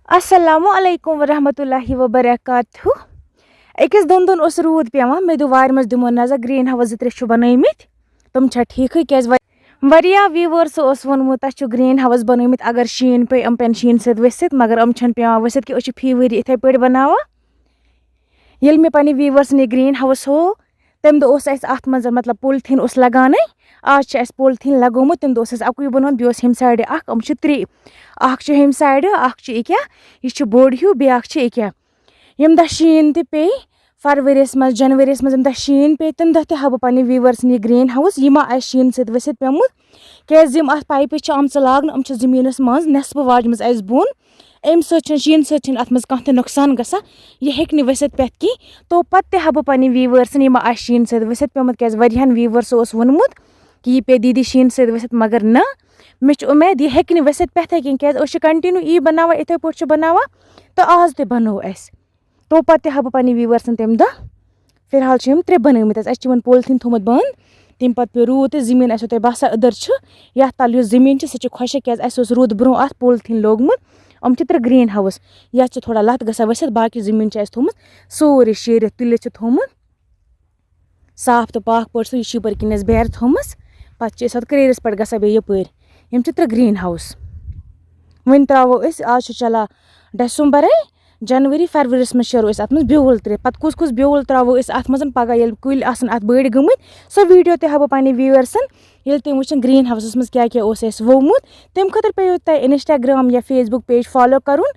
अस्सलामु अलैकुम वरहमतुल्लाहि वबरकातुहू। अकिस दोन उस रूद पेवान मे दो वार मज दिमो नजर ग्रीन हाउस 2-3 बनमित तुम छा ठीक क्या वरिया व्यूवर्स वोनमुत तह ग्रीन हाउस बनमित अगर शीन पे पेन शीन सत वसित मगर छन पेवान वसित कि फी वरी इथे पे बनावा ये मे पन्ने व्यूवर्स ने ग्रीन हाउस हो तम दो अत मज मतलब पोलिथीन लगान आज पोलिथीन लगोमुत तम दो अकुई बनोन बेस हम साइड त्रे हम साइड क्या यह बोड़ हूँ ब्या यम दह शीन पे फरवरीस मज जनवरीस मज दह शीन पे तम दह हा बह पन्ने व्यूवर्स ये ग्रीन हाउस यह मा शीन सत वसित पेमुत क्या अत पाइप आम लाग जमीनस मज नेसफ वाजम बोन अम शीन सत मज कह नुकसान गसा यह हेक् वसित पे की तो पत् हा बह पन्ने व्यूवर्स यह मा शीन सत वसित पेमुत क्या वारियाहन व्यूवर्स वोनमुत कि यह पे दीदी शीन सत वसित मगर न मे उम्मीद यह हेक् वसित पे क्या कंटिन्यू यी बनावा इथे पे बनावा तो आज ते बनो अस तो पत् हा बह पन्ने व्यूवर्सन तम दह फिलहाल हम 3 बनमित अन पोलिथीन थोमुत बंद तम पे पे रूद जमीन आसो तुम बसान अदर ये तल जमीन सह खुशक क्या रूद ब्रो अत पोलिथीन लोगमुत 3 ग्रीन हाउस ये थोड़ा लत ग वसित बाकी जमीन थोमुत सोरे शेरित तुलित थोमुत साफ तो पाक पे सह यपर किनस बेर थोमस पे करेरस पे ग यपर 3 ग्रीन हाउस वन त्रो आज चला डिसम्बर जनवरी फरवरीस मज शेरो अत मज ब्योल त्रे पे कुस ब्योल त्रो अत मज पगह ये कुल अत बड़ गमित सो वीडियो ते हा बह पन्ने व्यूअर्सन ये तुम वुचन ग्रीन हाउस मज क्या वोमुत तम खतर पे तुम इंस्टाग्राम या फेसबुक पेज फॉलो करुन